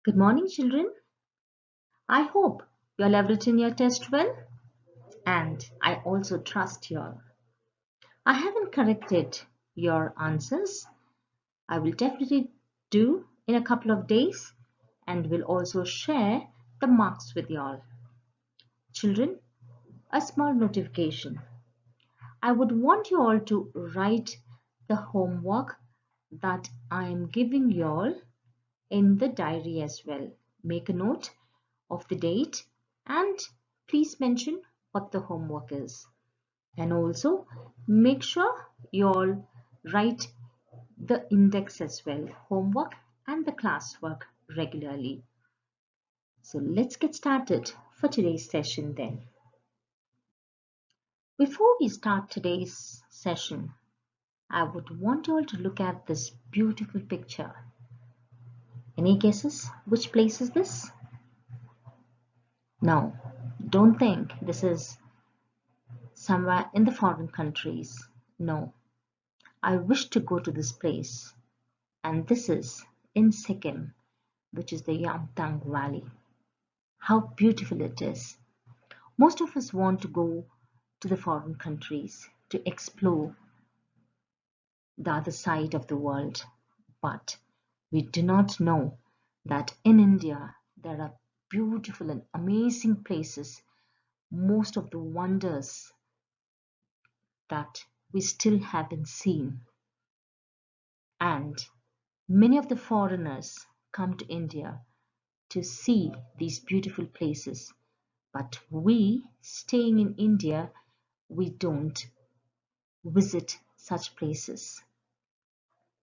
Good morning, children. I hope you all have written your test well, and I also trust you all. I haven't corrected your answers. I will definitely do in a couple of days, and will also share the marks with you all. Children, a small notification. I would want you all to write the homework that I am giving you all in the diary as well. Make a note of the date and please mention what the homework is. And also make sure you all write the index as well, homework and the classwork regularly. So let's get started for today's session then. Before we start today's session, I would want you all to look at this beautiful picture. Any guesses which place is this? No, don't think this is somewhere in the foreign countries. No, I wish to go to this place, and this is in Sikkim, which is the Yamtang Valley. How beautiful it is. Most of us want to go to the foreign countries to explore the other side of the world, but we do not know that in India there are beautiful and amazing places, most of the wonders that we still haven't seen. And many of the foreigners come to India to see these beautiful places. But we, staying in India, we don't visit such places.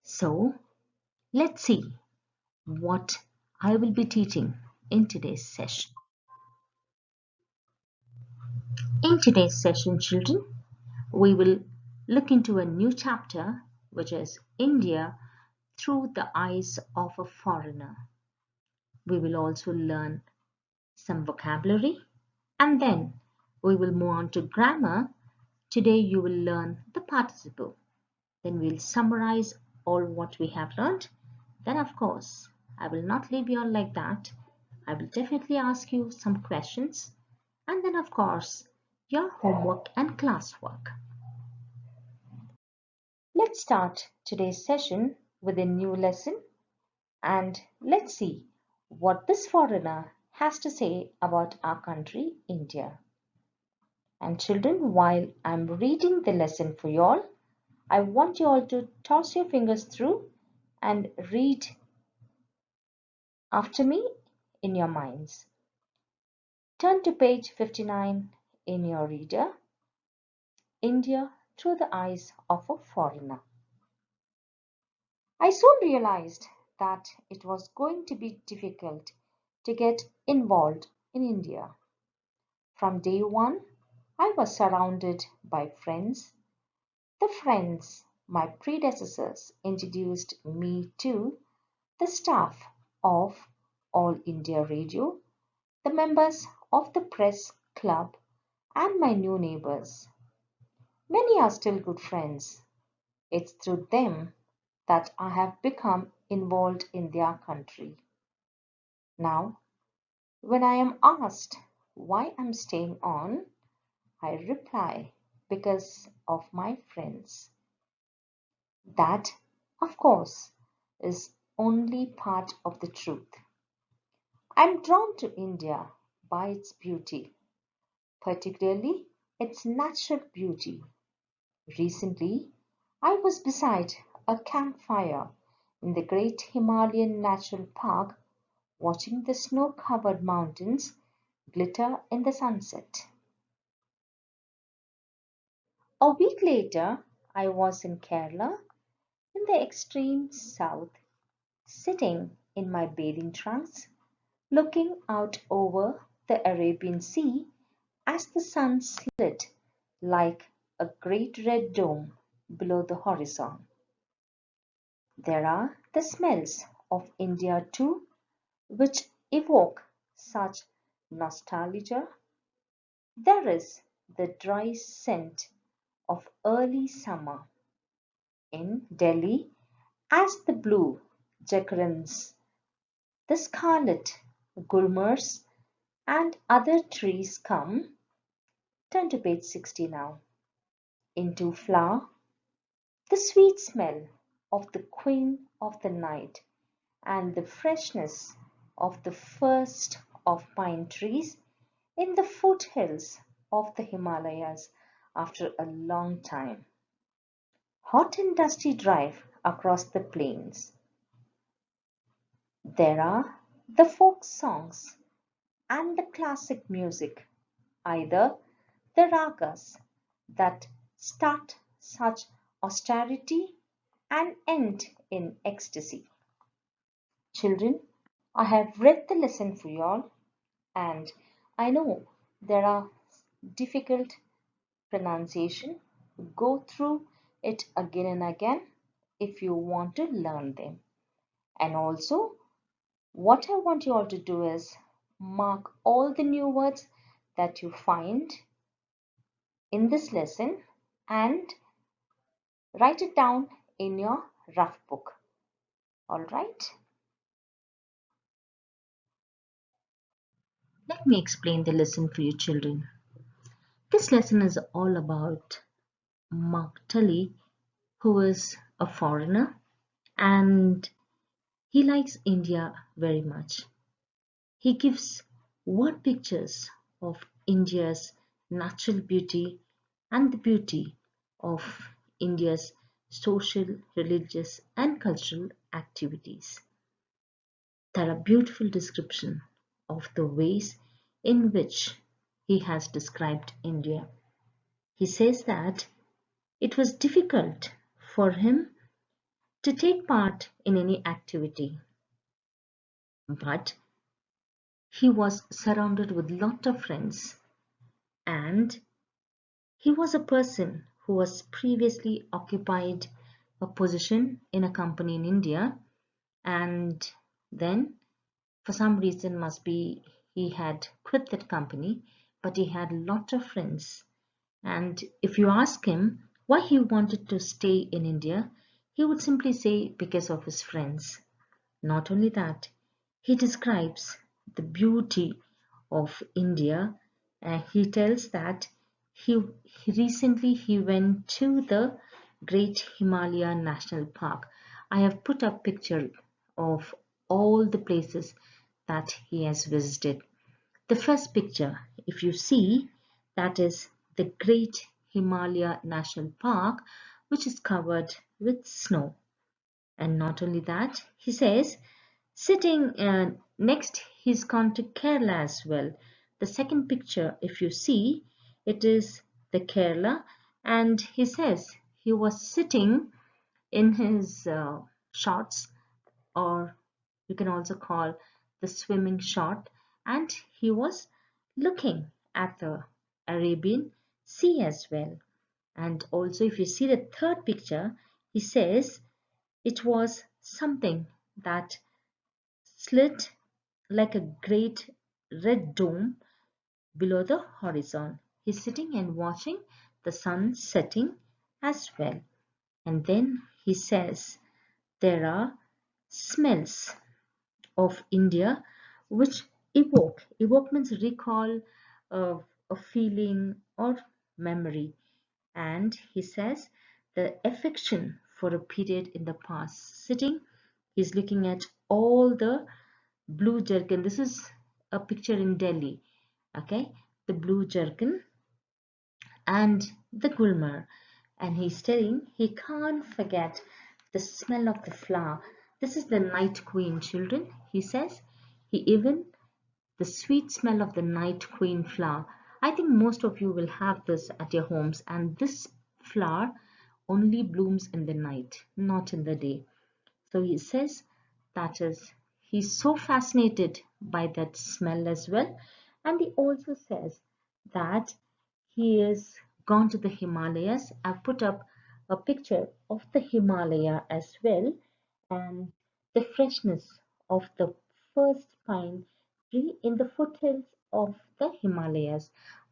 So let's see what I will be teaching in today's session. In today's session, children, we will look into a new chapter, which is India through the eyes of a foreigner. We will also learn some vocabulary, and then we will move on to grammar. Today you will learn the participle. Then we'll summarize all what we have learned. Then of course, I will not leave you all like that. I will definitely ask you some questions, and then of course, your homework and classwork. Let's start today's session with a new lesson, and let's see what this foreigner has to say about our country, India. And children, while I'm reading the lesson for you all, I want you all to toss your fingers through and read after me in your minds. Turn to page 59 in your reader. India through the eyes of a foreigner. I soon realized that it was going to be difficult to get involved in India. From day one, I was surrounded by friends. The friends my predecessors introduced me to, the staff of All India Radio, the members of the press club, and my new neighbors. Many are still good friends. It's through them that I have become involved in their country. Now, when I am asked why I'm staying on, I reply because of my friends. That, of course, is only part of the truth. I'm drawn to India by its beauty, particularly its natural beauty. Recently, I was beside a campfire in the great Himalayan Natural Park watching the snow-covered mountains glitter in the sunset. A week later, I was in Kerala, in the extreme south, sitting in my bathing trunks, looking out over the Arabian Sea as the sun slid like a great red dome below the horizon. There are the smells of India too, which evoke such nostalgia. There is the dry scent of early summer in Delhi as the blue jacaranda The scarlet, gulmers, and other trees come. Turn to page 60 now. Into flower, the sweet smell of the queen of the night and the freshness of the first of pine trees in the foothills of the Himalayas after a long time. Hot and dusty drive across the plains. There are the folk songs and the classic music, either the ragas that start such austerity and end in ecstasy. Children, I have read the lesson for you all, and I know there are difficult pronunciation. Go through it again and again if you want to learn them. And also, what I want you all to do is mark all the new words that you find in this lesson and write it down in your rough book. All right? Let me explain the lesson for you children. This lesson is all about Mark Tully, who is a foreigner and he likes India very much. He gives word pictures of India's natural beauty and the beauty of India's social, religious, and cultural activities. There are beautiful descriptions of the ways in which he has described India. He says that it was difficult for him to take part in any activity, but he was surrounded with lot of friends and he was a person who was previously occupied a position in a company in India and then for some reason must be he had quit that company, but he had lot of friends. And if you ask him why he wanted to stay in India, he would simply say because of his friends. Not only that, he describes the beauty of India. He tells that he went to the Great Himalaya National Park. I have put up picture of all the places that he has visited. The first picture, if you see, that is the Great Himalaya National Park, which is covered with snow. And not only that, he says, sitting next, he's gone to Kerala as well. The second picture, if you see, it is the Kerala, and he says he was sitting in his shorts, or you can also call the swimming short, and he was looking at the Arabian Sea as well. And also, if you see the third picture, he says it was something that slid like a great red dome below the horizon. He's sitting and watching the sun setting as well. And then he says there are smells of India which evoke means recall of a feeling or memory. And he says the affection for a period in the past. Sitting, he's looking at all the blue jerkin. This is a picture in Delhi. Okay, the blue jerkin and the gulmar. And he's telling he can't forget the smell of the flower. This is the night queen, children. He says he even the sweet smell of the night queen flower. I think most of you will have this at your homes, and this flower only blooms in the night, not in the day. So he says that is he's so fascinated by that smell as well. And he also says that he is gone to the Himalayas. I've put up a picture of the Himalaya as well and the freshness of the first pine tree in the foothills of the Himalayas.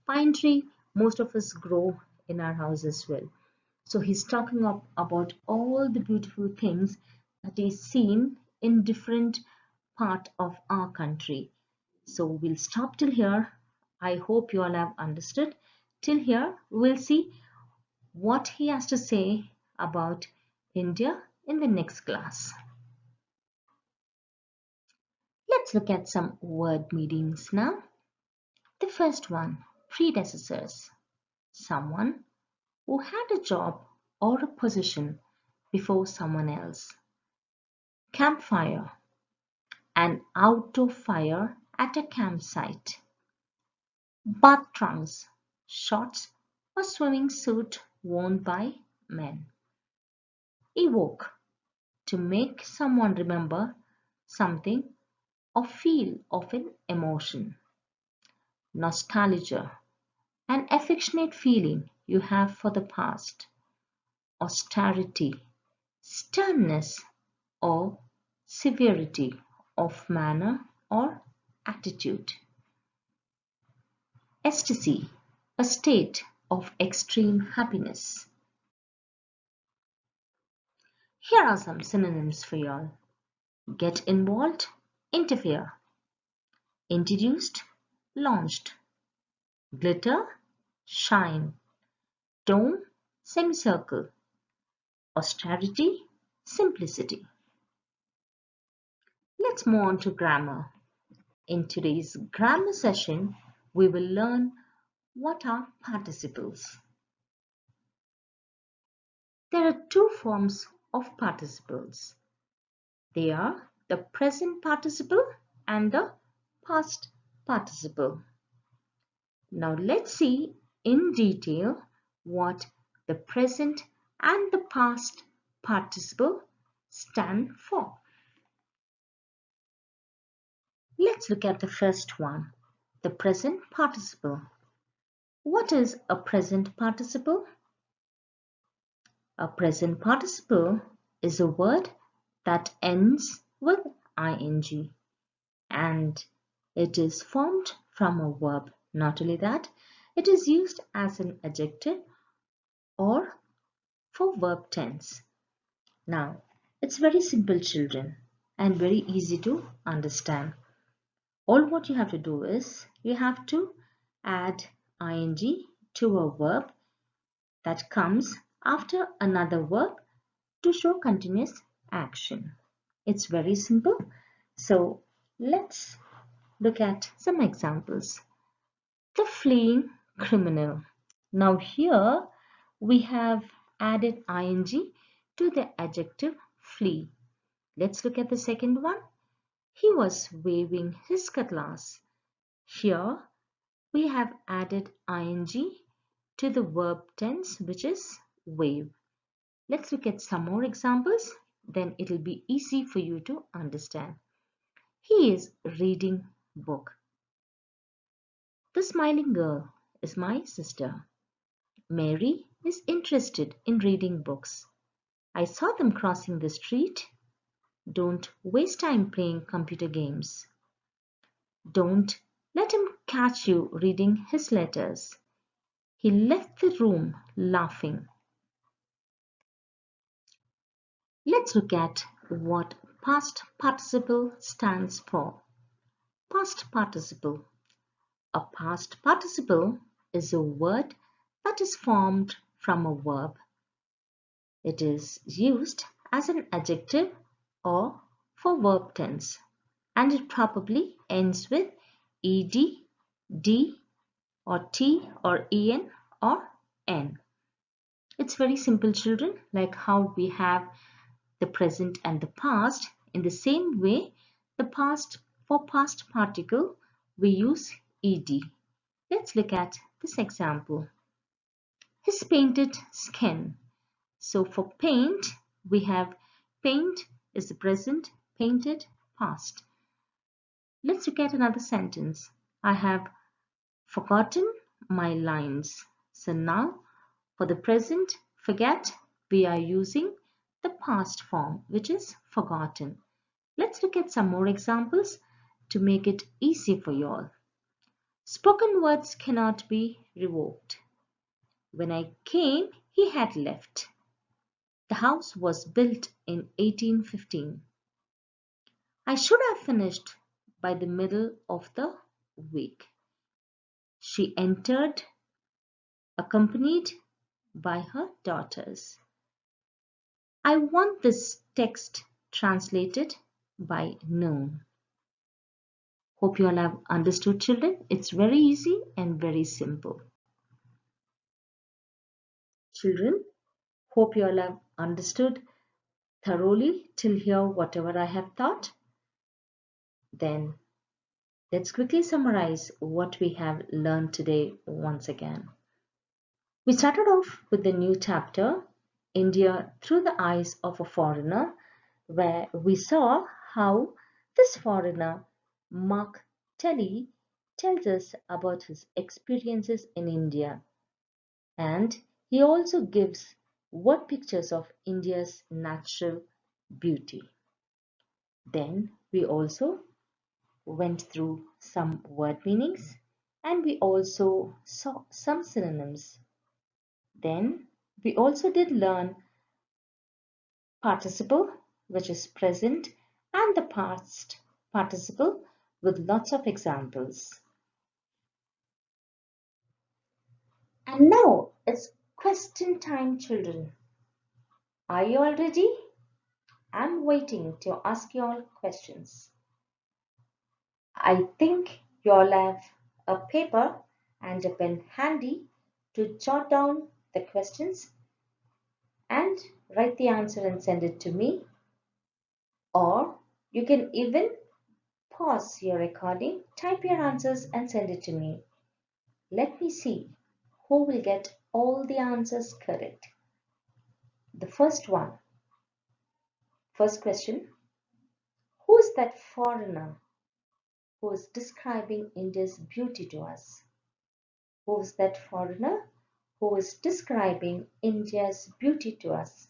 Pine tree most of us grow in our house as well. So he's talking about all the beautiful things that is seen in different part of our country. So we'll stop till here. I hope you all have understood. Till here, we'll see what he has to say about India in the next class. Let's look at some word meanings now. The first one, predecessors. Someone who had a job or a position before someone else. Campfire, an outdoor fire at a campsite. Bath trunks, shorts or swimming suit worn by men. Evoke, to make someone remember something or feel of an emotion. Nostalgia, an affectionate feeling you have for the past. Austerity, sternness or severity of manner or attitude. Ecstasy, a state of extreme happiness. Here are some synonyms for y'all. Get involved, interfere. Introduced, launched. Glitter, shine. Dome, semicircle. Austerity, simplicity. Let's move on to grammar. In today's grammar session, we will learn what are participles. There are two forms of participles. They are the present participle and the past participle. Now let's see in detail what the present and the past participle stand for. Let's look at the first one, the present participle. What is a present participle? A present participle is a word that ends with ing and it is formed from a verb. Not only that, it is used as an adjective or for verb tense. Now, it's very simple, children, and very easy to understand. All what you have to do is you have to add ing to a verb that comes after another verb to show continuous action. It's very simple. So let's look at some examples. The fleeing criminal. Now here we have added ing to the adjective flee. Let's look at the second one. He was waving his cutlass. Here we have added ing to the verb tense, which is wave. Let's look at some more examples, then it will be easy for you to understand. He is reading book. The smiling girl is my sister. Mary is interested in reading books. I saw them crossing the street. Don't waste time playing computer games. Don't let him catch you reading his letters. He left the room laughing. Let's look at what past participle stands for. Past participle. A past participle is a word that is formed from a verb. It is used as an adjective or for verb tense, and it probably ends with ed, d, or t, or en, or n. It's very simple, children, like how we have the present and the past. In the same way, the past for past particle, we use ed. Let's look at this example. His painted skin. So for paint, we have paint is the present, painted past. Let's look at another sentence. I have forgotten my lines. So now for the present, forget, we are using the past form, which is forgotten. Let's look at some more examples to make it easy for you all. Spoken words cannot be revoked. When I came, he had left. The house was built in 1815. I should have finished by the middle of the week. She entered, accompanied by her daughters. I want this text translated by noon. Hope you all have understood, children. It's very easy and very simple. Children, hope you all have understood thoroughly till here whatever I have taught. Then let's quickly summarize what we have learned today once again. We started off with the new chapter, India through the eyes of a foreigner, where we saw how this foreigner, Mark Telly, tells us about his experiences in India. And he also gives word pictures of India's natural beauty. Then we also went through some word meanings and we also saw some synonyms. Then we also did learn participle, which is present, and the past participle with lots of examples. And now it's question time, children. Are you all ready? I'm waiting to ask you all questions. I think you all have a paper and a pen handy to jot down the questions and write the answer and send it to me. Or you can even pause your recording, type your answers and send it to me. Let me see who will get all the answers correct. The first question, who is that foreigner who is describing India's beauty to us? Who is that foreigner who is describing India's beauty to us?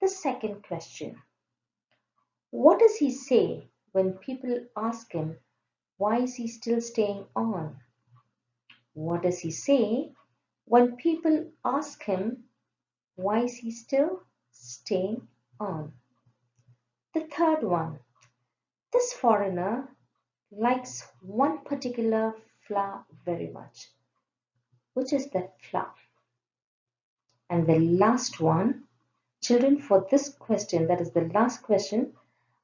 The second question, what does he say when people ask him why is he still staying on? What does he say when people ask him why is he still staying on? The third one, this foreigner likes one particular flower very much. Which is that flower? And the last one, children, for this question, that is the last question,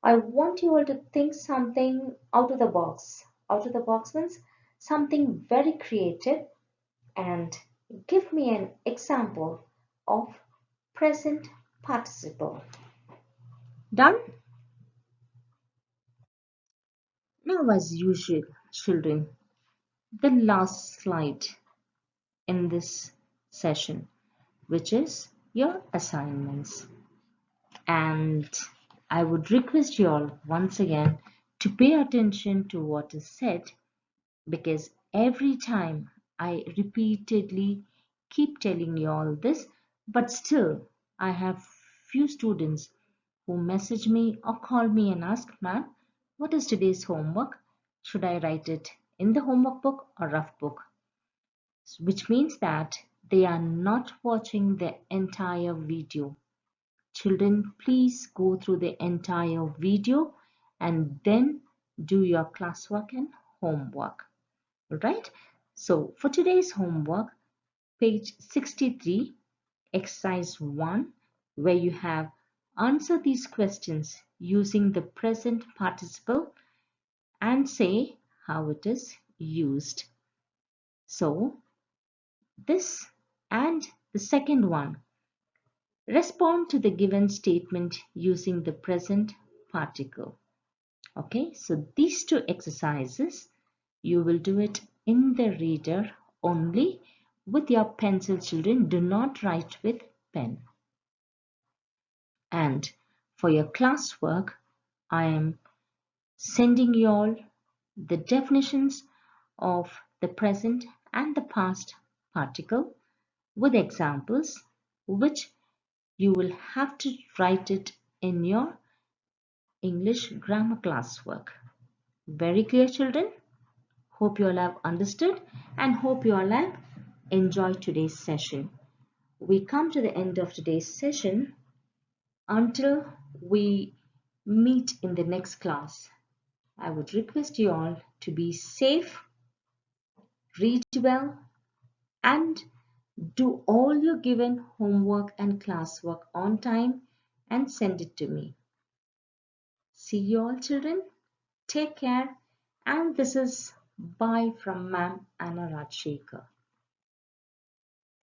I want you all to think something out of the box. Out of the box means something very creative and give me an example of present participle. Done? Now, as usual, children, the last slide in this session, which is your assignments. And I would request you all once again to pay attention to what is said, because every time I repeatedly keep telling you all this, but still I have few students who message me or call me and ask, ma'am, what is today's homework? Should I write it in the homework book or rough book? Which means that they are not watching the entire video. Children, please go through the entire video and then do your classwork and homework. Right? So for today's homework, page 63, exercise 1, where you have answered these questions using the present participle and say how it is used. So this and the second one, respond to the given statement using the present particle. Okay, so these two exercises, you will do it in the reader only with your pencil, children. Do not write with pen. And for your classwork, I am sending you all the definitions of the present and the past particle with examples, which you will have to write it in your English grammar classwork. Very clear, children? Hope you all have understood and hope you all have enjoyed today's session. We come to the end of today's session. Until we meet in the next class. I would request you all to be safe, read well, and do all your given homework and classwork on time and send it to me. See you all, children. Take care. And this is bye from Ma'am Anna Rajshekar.